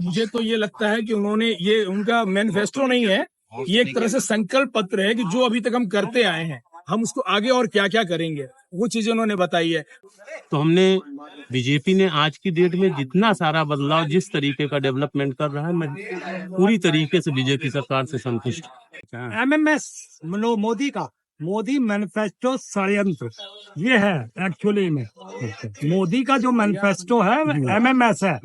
मुझे तो ये लगता है कि उन्होंने ये उनका मैनिफेस्टो नहीं है, ये एक तरह से संकल्प पत्र है कि जो अभी तक हम करते आए हैं हम उसको आगे और क्या क्या करेंगे, वो चीजें उन्होंने बताई है। तो हमने बीजेपी ने आज की डेट में जितना सारा बदलाव, जिस तरीके का डेवलपमेंट कर रहा है, मैं पूरी तरीके से बीजेपी सरकार से संतुष्ट हूं। एमएमएस मोदी मैनिफेस्टो षड्यंत्र ये है एक्चुअली में। मोदी का जो मैनिफेस्टो है एमएमएस है।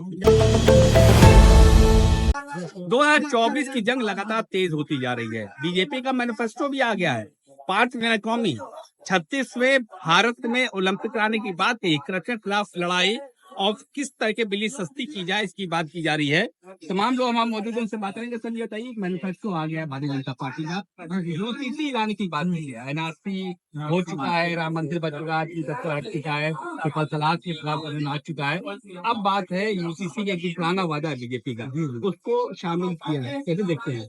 2024 की जंग लगातार तेज होती जा रही है। बीजेपी का मैनिफेस्टो भी आ गया है। 5 कौमी 36वें भारत में ओलंपिक लाने की बात कही, करप्शन के खिलाफ लड़ाई और किस तरह के बिजली सस्ती की जाए इसकी बात की जा रही है। तमाम लोग हम मौजूद हैं, उनसे बात करेंगे। सर ये बताइए, मैनिफेस्टो आ गया है भारतीय जनता पार्टी का, जो तीसरी लाने की बात की है। एनआरसी हो चुका है, राम मंदिर बन चुका है, हट चुका है, ट्रिपल तलाक के खिलाफ आ चुका है। अब बात है यूसीसी के एक पुराना वादा है बीजेपी का, उसको शामिल किया है। कैसे देखते हैं?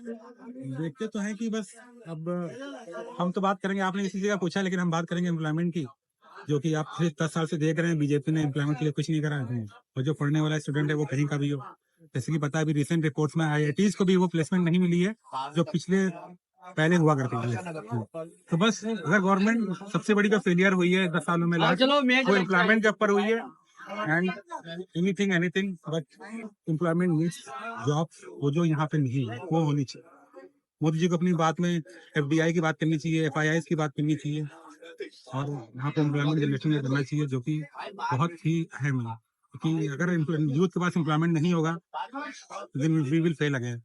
देखते तो हैं कि बस अब हम तो बात करेंगे, आपने इसी जगह पूछा, लेकिन हम बात करेंगे एम्प्लॉयमेंट की, जो कि आप पिछले 10 साल से देख रहे हैं बीजेपी ने एम्प्लॉयमेंट के लिए कुछ नहीं करा है। और जो पढ़ने वाला स्टूडेंट है वो कहीं का भी हो, जैसे कि पता है अभी रिसेंट रिपोर्ट्स में IITs को भी वो प्लेसमेंट नहीं मिली है जो पिछले पहले हुआ करती थी। तो बस अगर गवर्नमेंट सबसे बड़ी जो फेलियर हुई है 10 सालों में वो एम्प्लॉयमेंट के ऊपर हुई है। And anything but employment means jobs, वो जो यहाँ पे नहीं है वो होनी चाहिए। मोदी जी को अपनी बात में FDI की बात करनी चाहिए, FIIs की बात करनी चाहिए, और यहाँ पे एम्प्लॉयमेंट जनरेशन करना चाहिए, जो कि बहुत ही अहम है। क्योंकि अगर यूथ के पास एम्प्लॉयमेंट नहीं होगा then we will fail again.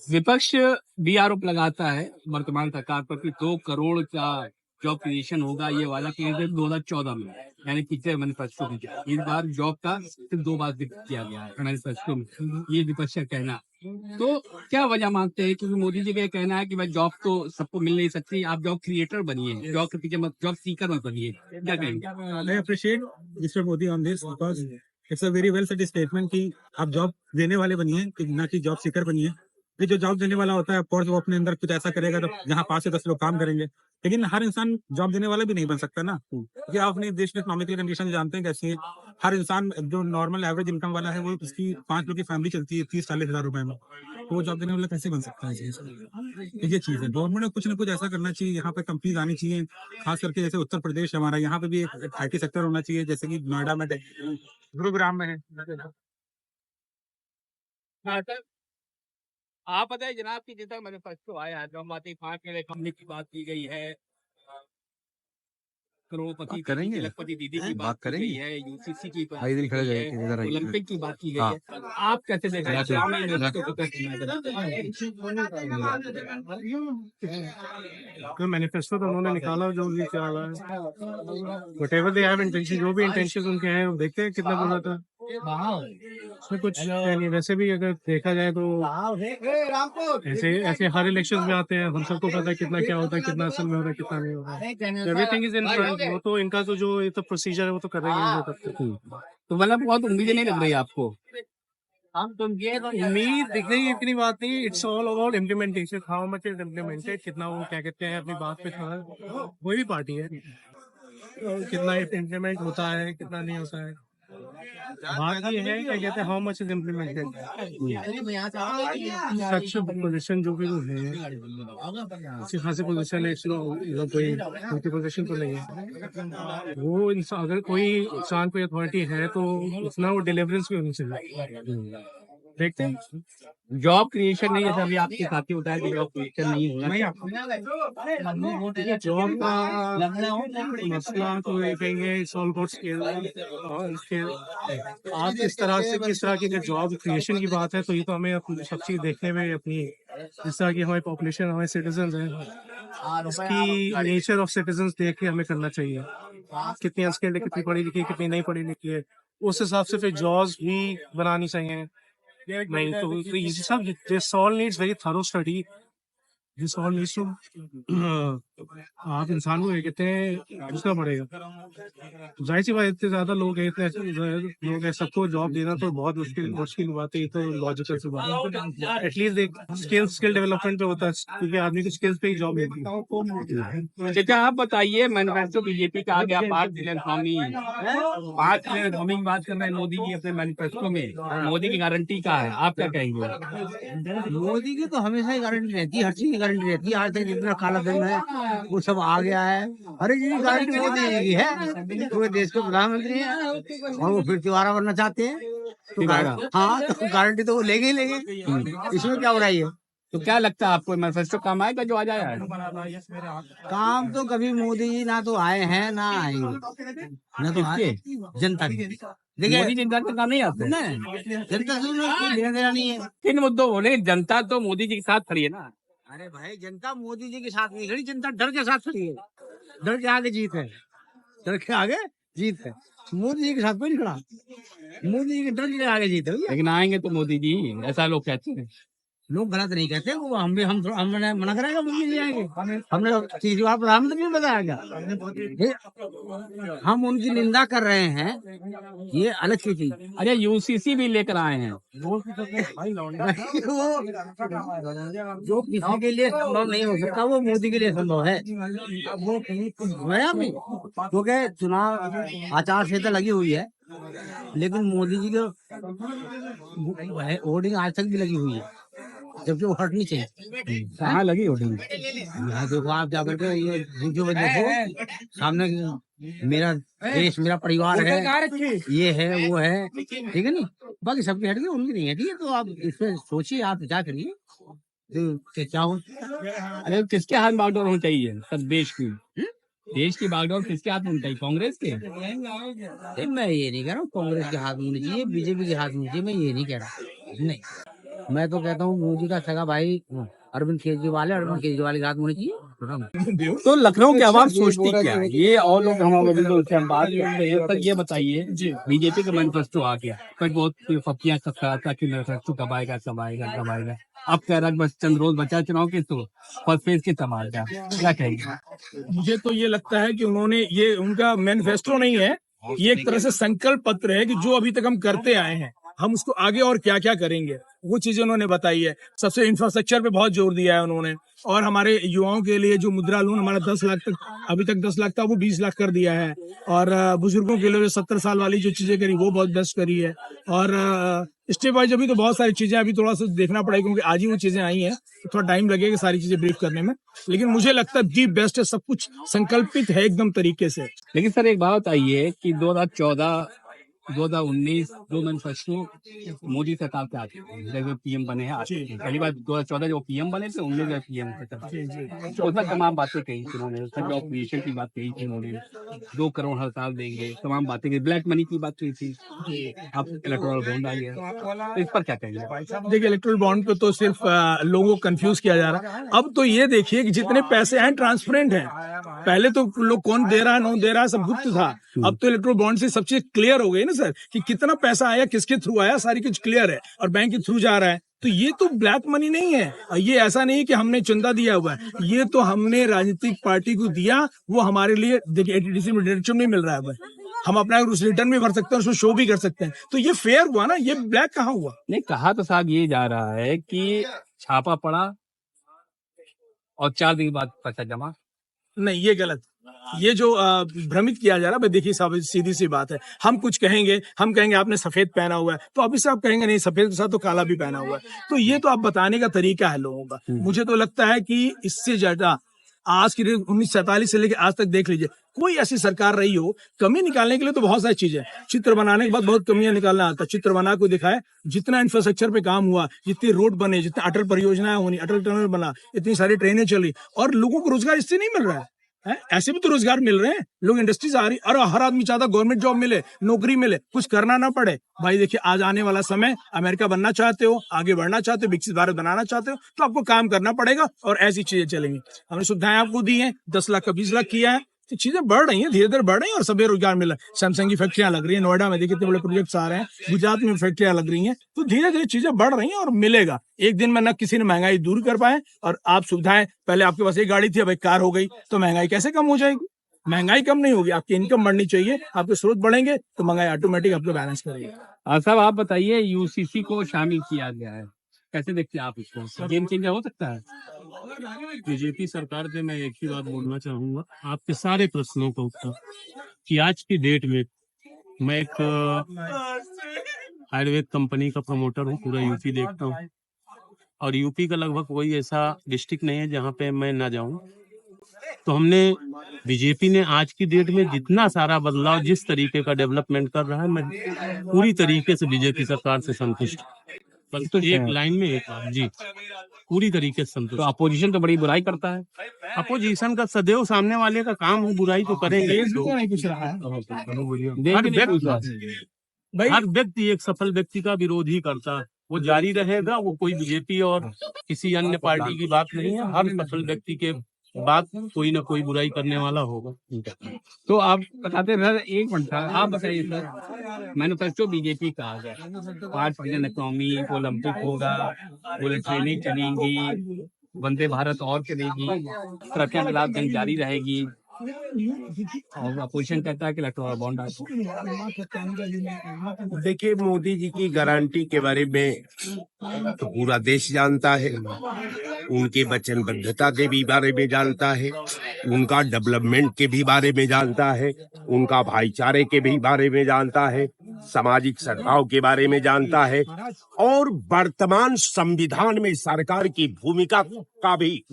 विपक्ष भी आरोप लगाता है वर्तमान सरकार पर कि 2 करोड़ का जॉब क्रिएशन होगा, ये वाला किया 2014 में, यानी पिछले मैनिफेस्टो में। इस बार जॉब का सिर्फ 2 बार जिक्र किया गया है मैनिफेस्टो में, ये विपक्ष का कहना। तो क्या वजह मानते हैं? क्योंकि मोदी जी का कहना है कि भाई जॉब तो सबको मिल नहीं सकती, आप जॉब क्रिएटर बनिए, जॉब के पीछे मत, जॉब सीकर मत बनिए। क्या कहेंगे? I appreciate mister Modi on this because it's a very well said statement कि आप जॉब देने वाले बनिए, ना कि जॉब सीकर बनिए। ये जो जॉब देने वाला होता है ऑफकोर्स वो अपने अंदर कुछ ऐसा करेगा तो जहाँ 5 से 10 लोग काम करेंगे, लेकिन हर इंसान जॉब देने वाला भी नहीं बन सकता ना। क्योंकि आप अपने देश में इकोनॉमिकल कंडीशन जानते हैं कैसी है। हर इंसान जो नॉर्मल एवरेज इनकम वाला है वो उसकी 5 लोग की फैमिली चलती है 30-40 हजार रुपए में, तो वो जॉब देने वाला कैसे बन सकता है? ये चीज है, गवर्नमेंट को कुछ ना कुछ ऐसा करना चाहिए, यहाँ पे कंपनीज आनी चाहिए, खास करके जैसे उत्तर प्रदेश हमारा, यहाँ पे भी एक IT सेक्टर होना चाहिए, जैसे कि नोएडा में, गुरुग्राम में है। आप बताइए जनाब की जितना मैनिफेस्टो आया है, जो बातें 5 कंपनी की बात की गई है, करोड़पति करेंगे, लखपति दीदी की बात करेंगे, है, यूसीसी की बात इधर की खड़े गई जाइए, है, इधर आइए। ओलंपिक की बात की गई है। आप कैसे देख रहे हैं? मैनिफेस्टो तो उन्होंने निकाला जो भी निकाला है, व्हाटएवर दे हैव इंटेंशन, जो भी इंटेंशन उनके हैं, देखते हैं कितना बुरा था उसमें कुछ नहीं। वैसे भी अगर देखा जाए तो ऐसे ऐसे हर इलेक्शन में आते हैं, हम सबको पता है कितना क्या होता है, कितना असल में होता है, कितना नहीं होता है। Everything is in front. वो तो इनका तो जो ये तो प्रोसीजर है वो तो कर रही है। तो मतलब बहुत उम्मीदें नहीं लग रही आपको? उम्मीद दिख रही है, इतनी बात नहीं। It's all about implementation, how much is implemented, कितना वो क्या कहते हैं अपनी बात पे खड़ा है। कोई भी पार्टी है, कितना इम्प्लीमेंट होता है कितना नहीं होता है, बात ये है क्या कहते हैं how much is implemented. Such position जो भी वो है, अच्छी खासी पोजीशन है, कोई पोजीशन तो नहीं है वो इंसान। अगर कोई इंसान कोई अथॉरिटी है तो उतना वो डिलीवरेंस भी होनी चाहिए। देखते हैं जॉब क्रिएशन नहीं, जैसे अभी आपके साथी होता है कि जॉब क्रिएशन नहीं होगा। जॉब का मसला तो ये कहेंगे सॉल्व हो स्किल। आप किस तरह की अगर जॉब क्रिएशन की बात है तो ये तो हमें सब चीज देखने में अपनी, जिस तरह की हमारी पॉपुलेशन, हमारे सिटीजन हैं, इसकी नेचर ऑफ सिटीजन देख के हमें करना चाहिए। कितनी अनस्किल्ड है, कितनी पढ़ी लिखी है, कितनी नहीं पढ़ी लिखी है, उस हिसाब से फिर जॉब्स भी बनानी चाहिए। नहीं तो ये सब, this all needs very thorough study, this all needs to आप इंसान को कितने दूसरा पड़ेगा। जाहिर सी बात, इतने ज्यादा लोग हैं, इतने ऐसे लोग हैं, सबको जॉब देना तो बहुत मुश्किल बात है। ये तो लॉजिकल सी बात है। एटलीस्ट एक स्किल डेवलपमेंट पे होता है, क्योंकि आदमी को स्किल्स पे ही जॉब मिलती है। चाचा आप बताइए, मैनिफेस्टो बीजेपी का आ गया 5 ट्रिलियन इकोनॉमी, 5 ट्रिलियन इकोनॉमी की बात कर रहे हैं मोदी जी अपने मैनिफेस्टो में। मोदी की गारंटी का है, आप क्या कहेंगे? मोदी की तो हमेशा ही गारंटी रहती है, हर चीज की गारंटी रहती है। आज तक जितना काला धन है वो सब आ गया है। हर एक चीज की गारंटी मोदी जी की है। पूरे देश के प्रधानमंत्री हैं और वो फिर तिवारा बनना चाहते हैं तो हाँ, तो गारंटी तो वो लेंगे ही लेंगे। इसमें क्या बुराई है? तो क्या लगता है आपको, मैनिफेस्टो काम आएगा जो आ जाए? काम तो कभी मोदी जी ना तो आए हैं ना आएंगे, ना तो आए जनता के। देखिए मोदी जनता का काम नहीं आते, नहीं, जनता से उन्हें कोई लेना देना नहीं है। किन मुद्दों बोले? जनता तो मोदी जी के साथ खड़ी है ना। अरे भाई, जनता मोदी जी के साथ नहीं खड़ी, जनता डर के साथ खड़ी है। डर के आगे जीत है, डर के आगे जीत है। मोदी जी के साथ कोई नहीं खड़ा, मोदी जी के डर के आगे जीत है भैया। लेकिन आएंगे तो मोदी जी, ऐसा लोग कहते हैं। लोग गलत नहीं कहते, वो हमने मना कराएगा मोदी जी आएंगे। हमने तीसरी बार प्रधानमंत्री नहीं बताया, हम उनकी निंदा कर रहे हैं, ये अलग की चीज। अरे यूसीसी भी लेकर आए हैं। वो जो किसी के लिए संभव नहीं हो सकता वो मोदी के लिए संभव है। क्योंकि चुनाव आचार संहिता लगी हुई है, लेकिन मोदी जी की होर्डिंग आज तक भी लगी हुई है, जबकि वो हटनी चाहिए। कहाँ लगी होर्डिंग? यहाँ देखो, आप जाकर के ये वीडियो में देखो, सामने मेरा देश मेरा परिवार है, ये है वो है, ठीक है नहीं। बाकी सबकी हट गई, उनकी नहीं हटी है। तो आप इसमें सोचिए, आप विचार करिए तो क्या हो। अरे किसके हाथ बागडोर होनी चाहिए सब देश की? देश की बागडोर किसके हाथ में होनी चाहिए? कांग्रेस के? मैं ये नहीं कह रहा हूँ कांग्रेस के हाथ में होनी चाहिए, बीजेपी के हाथ में होनी चाहिए, मैं ये नहीं कह रहा। नहीं, मैं तो कहता हूँ मोदी का सगा भाई अरविंद केजरीवाल है, अरविंद केजरीवाल के हाथ में होनी चाहिए। तो लखनऊ की आवाम सोचती क्या है? ये और लोग हम बात कर रहे हैं, पर ये बताइए, बीजेपी का मैनिफेस्टो आ गया, पर बहुत फकियां था कि मैनिफेस्टो कब आएगा कब आएगा कब आएगा। अब कह रहा बस चंद रोज बचा चुनाव के, तो फर्स्ट फेज के तब आएगा। क्या कहेंगे? मुझे तो ये लगता है कि उन्होंने, ये उनका मैनिफेस्टो नहीं है, ये एक तरह से संकल्प पत्र है कि जो अभी तक हम करते आए हैं हम उसको आगे और क्या क्या करेंगे, वो चीजें उन्होंने बताई है। सबसे इंफ्रास्ट्रक्चर पे बहुत जोर दिया है उन्होंने, और हमारे युवाओं के लिए जो मुद्रा लोन हमारा 10 लाख तक, अभी तक 10 लाख था, वो 20 लाख कर दिया है। और बुजुर्गों के लिए 70 साल वाली जो चीजें करी वो बहुत बेस्ट करी है। और स्टेप वाइज अभी तो बहुत सारी चीजें अभी थोड़ा सा देखना पड़ेगा, क्योंकि आज ही वो चीजें आई हैं, तो थोड़ा टाइम लगेगा सारी चीजें ब्रीफ करने में। लेकिन मुझे लगता है दी बेस्ट है, सब कुछ संकल्पित है एकदम तरीके से। लेकिन सर एक बात बताइए कि 2014 2019 दो मैनिफेस्टो मोदी सरकार के आते हैं, पीएम बने हैं। पहली बार 2014 जो पीएम बने थे, 19 में पीएम तो उसमें तमाम बातें कही थी उन्होंने, जॉब क्रिएशन की बात कही थी उन्होंने, 2 करोड़ हर साल देंगे, तमाम बातें की, ब्लैक मनी की बात कही थी। अब इलेक्टोरल बॉन्ड आ गया, तो इस पर क्या कहेंगे? देखिए, इलेक्टोरल बॉन्ड पे तो सिर्फ लोगों को कंफ्यूज किया जा रहा है। अब तो ये देखिए कि जितने पैसे हैं ट्रांसपेरेंट हैं। पहले तो लोग कौन दे रहा है नहीं दे रहा है सब गुप्त था, अब तो इलेक्टोरल बॉन्ड से सब चीज क्लियर हो गई ना सर, कि कितना पैसा आया, किसके थ्रू आया, सारी कुछ क्लियर है, और बैंक के थ्रू जा रहा है। तो ये तो ब्लैक मनी नहीं है, ये ऐसा नहीं कि हमने चंदा दिया हुआ है, ये तो हमने राजनीतिक पार्टी को दिया, वो हमारे लिए देखिए एटीडीसी में डायरेक्शन नहीं मिल रहा है, हम अपना उस रिटर्न भी भर सकते हैं, उसमें शो भी कर सकते हैं। तो ये फेयर हुआ ना, ये ब्लैक कहाँ हुआ? नहीं, कहा तो साहब ये जा रहा है कि छापा पड़ा और 4 दिन बाद पैसा जमा। नहीं, ये गलत, ये जो भ्रमित किया जा रहा है। देखिए साहब, सीधी सी बात है, हम कुछ कहेंगे, हम कहेंगे आपने सफेद पहना हुआ है, तो अभी से आप कहेंगे नहीं सफेद के साथ तो काला भी पहना हुआ है। तो ये तो आप बताने का तरीका है लोगों का। मुझे तो लगता है कि इससे ज्यादा आज की 1947 से लेकर आज तक देख लीजिए, कोई ऐसी सरकार रही हो, कमी निकालने के लिए तो बहुत सारी चीजें, चित्र बनाने के बाद बहुत कमियां निकालना आता है, चित्र बना को दिखाए, जितना इंफ्रास्ट्रक्चर पे काम हुआ, जितनी रोड बने, जितने अटल परियोजनाएं होनी, अटल टनल बना, इतनी सारी ट्रेनें चली, और लोगों को रोजगार इससे नहीं मिल रहा है। ऐसे भी तो रोजगार मिल रहे हैं, लोग इंडस्ट्रीज आ रही, और हर आदमी चाहता गवर्नमेंट जॉब मिले, नौकरी मिले, कुछ करना ना पड़े। भाई देखिए, आज आने वाला समय, अमेरिका बनना चाहते हो, आगे बढ़ना चाहते हो, विकसित भारत बनाना चाहते हो, तो आपको काम करना पड़ेगा, और ऐसी चीजें चलेंगी। हमने सुविधाएं आपको दी हैं, 10 लाख का 20 लाख किया है, तो चीजें बढ़ रही हैं, धीरे धीरे बढ़ रही हैं और सभी रोजगार मिल रहा है। सैमसंग की फैक्ट्रियां लग रही है, नोएडा में देखिए कितने बड़े प्रोजेक्ट्स आ रहे हैं, गुजरात में फैक्ट्रियां लग रही हैं, तो धीरे धीरे चीजें बढ़ रही हैं और मिलेगा। एक दिन में न किसी ने महंगाई दूर कर पाए और आप सुविधाएं, पहले आपके पास एक गाड़ी थी अब एक कार हो गई, तो महंगाई कैसे कम हो जाएगी? महंगाई कम नहीं होगी, आपकी इनकम बढ़नी चाहिए, आपके स्रोत बढ़ेंगे तो महंगाई ऑटोमेटिक आपको बैलेंस करेगी। साहब आप बताइए, यूसीसी को शामिल किया गया है, कैसे देखते हैं आप इसको? गेम चेंजर हो सकता है? बीजेपी सरकार से मैं एक ही बात बोलना चाहूंगा, आपके सारे प्रश्नों का उत्तर, कि आज की डेट में मैं एक आयुर्वेद कंपनी का प्रमोटर हूँ, पूरा यूपी देखता हूँ और यूपी का लगभग कोई ऐसा डिस्ट्रिक्ट नहीं है जहाँ पे मैं ना जाऊँ। तो हमने बीजेपी ने आज की डेट में जितना सारा बदलाव, जिस तरीके का डेवलपमेंट कर रहा है, मैं पूरी तरीके से बीजेपी सरकार से संतुष्ट हूं। बस एक लाइन में एक बात जी, पूरी तरीके से तो संतुष्ट। अपोजिशन तो बड़ी बुराई करता है। अपोजिशन का सदैव सामने वाले का काम है, बुराई तो करेंगे। नहीं कुछ रहा है हर व्यक्ति एक सफल व्यक्ति का विरोध ही करता है, वो जारी रहेगा। वो कोई बीजेपी और किसी अन्य पार्टी की बात नहीं है, हर सफल व्यक्ति के बात कोई ना कोई बुराई करने वाला होगा। तो आप बताते सर, एक मिनट सर, आप बताइए सर, मैनिफेस्टो बीजेपी का आ गया, 5 ट्रिलियन इकोनॉमी, ओलंपिक होगा, बुलेट ट्रेनें चलेंगी, वंदे भारत और चलेगी, ट्रकों के खिलाफ जंग जारी रहेगी, और अपोजिशन कहता है कि इलेक्टोरल बॉन्ड देखिए, मोदी जी की गारंटी के बारे में तो पूरा देश जानता है, उनके वचनबद्धता के भी बारे में जानता है, उनका डेवलपमेंट के भी बारे में जानता है, उनका भाईचारे के भी बारे में जानता है, सामाजिक सद्भाव के बारे में जानता है, और वर्तमान संविधान में सरकार की भूमिका का भी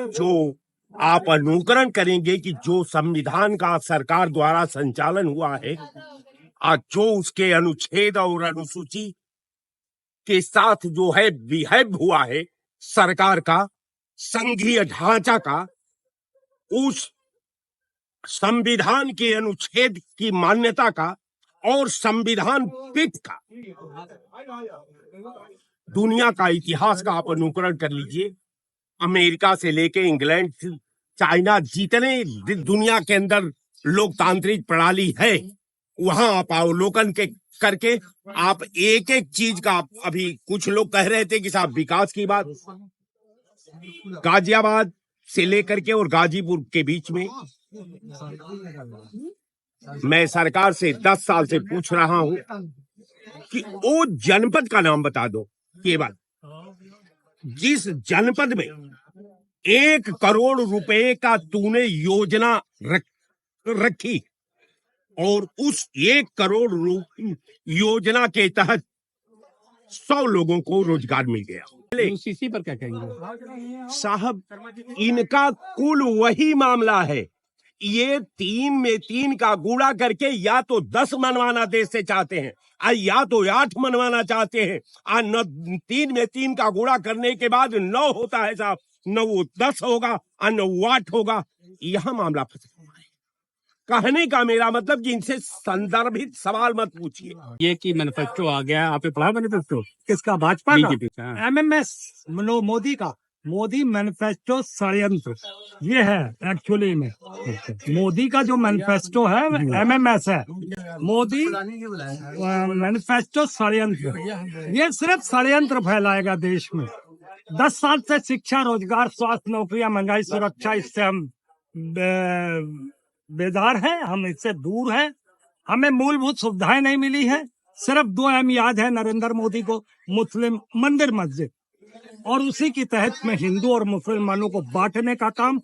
जो आप अनुकरण करेंगे कि जो संविधान का सरकार द्वारा संचालन हुआ है, आज जो उसके अनुच्छेद और अनुसूची के साथ जो है बिहेव हुआ है सरकार का, संघीय ढांचा का, उस संविधान के अनुच्छेद की मान्यता का और संविधान पीठ का, दुनिया का इतिहास का आप अनुकरण कर लीजिए। अमेरिका से लेके इंग्लैंड, चाइना, जितने दुनिया के अंदर लोकतांत्रिक प्रणाली है, वहां आप अवलोकन के करके आप एक एक चीज का, अभी कुछ लोग कह रहे थे कि साहब विकास की बात, गाजियाबाद से लेकर के और गाजीपुर के बीच में मैं सरकार से 10 साल से पूछ रहा हूं कि वो जनपद का नाम बता दो, केवल जिस जनपद में 1 करोड़ रुपए का तूने योजना रखी और उस 1 करोड़ योजना के तहत 100 लोगों को रोजगार मिल गया। यूसीसी पर क्या कहेंगे साहब, इनका कुल वही मामला है, ये 3 में 3 का गुणा करके या तो 10 मनवाना देश से चाहते हैं, या तो 8 मनवाना चाहते हैं। 3 में 3 का गुणा करने के बाद 9 होता है साहब, न वो 10 होगा और न वो 8 होगा। यह मामला फंसा हुआ है। कहने का मेरा मतलब कि इनसे संदर्भित सवाल मत पूछिए। ये कि मैनिफेस्टो आ गया, आपने पढ़ा मैनिफेस्टो? किसका? भाजपा बीजेपी का? का। MMS मोदी का। मोदी मैनिफेस्टो षड्यंत्र ये है एक्चुअली में। मोदी का जो मैनिफेस्टो है MMS है, मोदी मैनिफेस्टो षड्यंत्र। ये सिर्फ षड्यंत्र फैलाएगा देश में। 10 साल से शिक्षा, रोजगार, स्वास्थ्य, नौकरियां, महंगाई, सुरक्षा, इससे हम बेदार हैं, हम इससे दूर हैं। हमें मूलभूत सुविधाएं नहीं मिली है। सिर्फ 2 अहम याद है नरेंद्र मोदी को, मुस्लिम मंदिर मस्जिद, और उसी की तहत में हिंदू और मुसलमानों को बांटने का काम।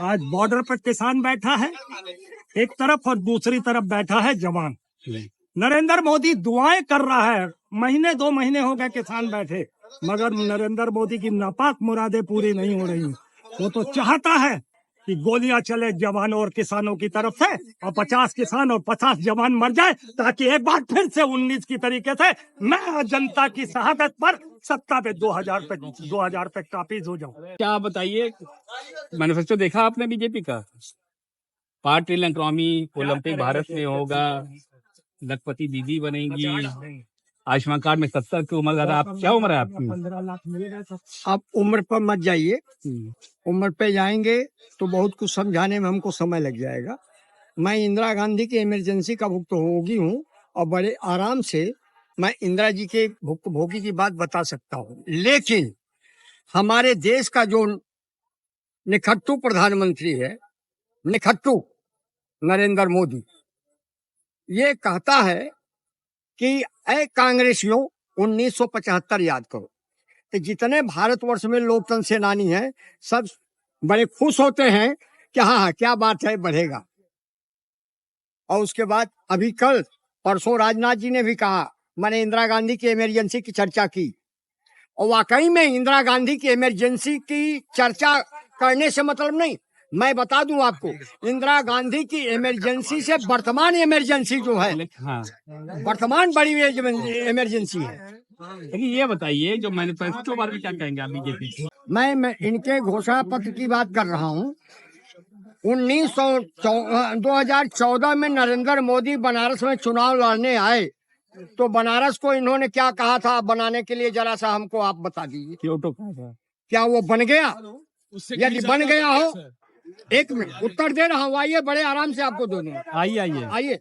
आज बॉर्डर पर किसान बैठा है एक तरफ और दूसरी तरफ बैठा है जवान। नरेंद्र मोदी दुआएं कर रहा है, 2 महीने हो गए किसान बैठे, मगर नरेंद्र मोदी की नापाक मुरादें पूरी नहीं हो रही। वो तो चाहता है कि गोलियां चले जवानों और किसानों की तरफ से, और 50 किसान और 50 जवान मर जाए, ताकि एक बार फिर से 19 की तरीके से मैं जनता की शहादत पर सत्ता पे 2000 पे काबिज हो जाऊं। क्या आप बताइए, मैनिफेस्टो देखा आपने बीजेपी का? 5 ट्रिलियन इकोनॉमी, ओलंपिक भारत में होगा, लखपति दीदी बनेगी, आयुष्मान कार्ड में 70 की उम्र ज्यादा। आप क्या उम्र है आपकी? आप उम्र पर मत जाइए, उम्र पे जाएंगे तो बहुत कुछ समझाने में हमको समय लग जाएगा। मैं इंदिरा गांधी की इमरजेंसी का भुक्तभोगी हूँ और बड़े आराम से मैं इंदिरा जी के भुक्तभोगी की बात बता सकता हूँ। लेकिन हमारे देश का जो निखट्टू प्रधानमंत्री है, निखट्टू नरेंद्र मोदी, ये कहता है कि ऐ कांग्रेसियों 1975 याद करो। तो जितने भारतवर्ष में लोकतंत्र सेनानी हैं सब बड़े खुश होते हैं कि हाँ क्या बात है, बढ़ेगा। और उसके बाद अभी कल परसों राजनाथ जी ने भी कहा, मैंने इंदिरा गांधी की इमरजेंसी की चर्चा की, और वाकई में इंदिरा गांधी की इमरजेंसी की चर्चा करने से मतलब नहीं, मैं बता दूं आपको, इंदिरा गांधी की इमरजेंसी से वर्तमान इमरजेंसी जो है, हाँ, वर्तमान बड़ी इमरजेंसी है। लेकिन ये बताइए जो मैनिफेस्टो बारे में क्या कहेंगे आप बीजेपी? मैं इनके घोषणा पत्र की बात कर रहा हूँ। 2014 में नरेंद्र मोदी बनारस में चुनाव लड़ने आए तो बनारस को इन्होंने क्या कहा था बनाने के लिए, जरा सा हमको आप बता दीजिए। क्योटो कहा था। क्या वो बन गया? यदि बन गया हो, एक मिनट उत्तर दे रहा हूँ, आइए बड़े आराम से आपको दे दूंगा। आइए।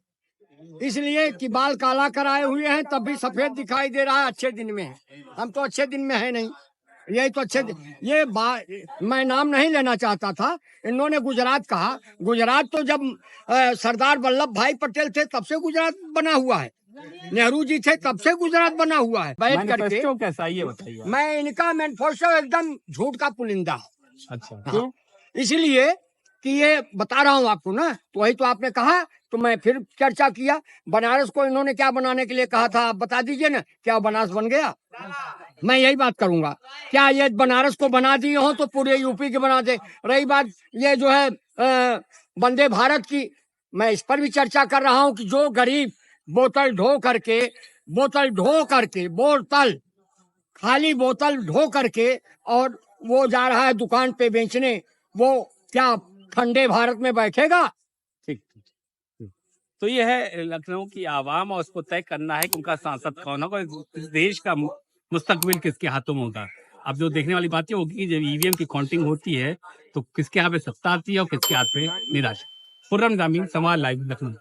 इसलिए कि बाल काला कराए हुए हैं तब भी सफेद दिखाई दे रहा है, अच्छे दिन में है। हम तो अच्छे दिन में है नहीं, यही तो अच्छे ये मैं नाम नहीं लेना चाहता था। इन्होंने गुजरात कहा, गुजरात तो जब सरदार वल्लभ भाई पटेल थे तब से गुजरात बना हुआ है, नेहरू जी थे तब से गुजरात बना हुआ है। बैठ करके मैनिफेस्टो कैसा है ये बताइए। मैं इनका मैनिफेस्टो एकदम झूठ का पुलिंदा है। अच्छा, हाँ, इसलिए कि ये बता रहा हूँ आपको ना, तो वही तो आपने कहा तो मैं फिर चर्चा किया। बनारस को इन्होंने क्या बनाने के लिए कहा था, आप बता दीजिए ना, क्या बनारस बन गया? मैं यही बात करूंगा, क्या ये बनारस को बना दिए हो तो पूरे यूपी के बना दे। रही बात ये जो है वंदे भारत की, मैं इस पर भी चर्चा कर रहा हूँ कि जो गरीब बोतल खाली बोतल ढो करके और वो जा रहा है दुकान पे बेचने, वो क्या ठंडे भारत में बैठेगा? ठीक। तो ये है लखनऊ की आवाम, और उसको तय करना है कि उनका सांसद कौन होगा, इस देश का मुस्तकबिल किसके हाथों में होगा। अब जो देखने वाली बात ये होगी कि जब ईवीएम की काउंटिंग होती है तो किसके हाथ में सत्ता आती है और किसके हाथ में निराशा। खुर्रम जामी, समाज लाइव, लखनऊ।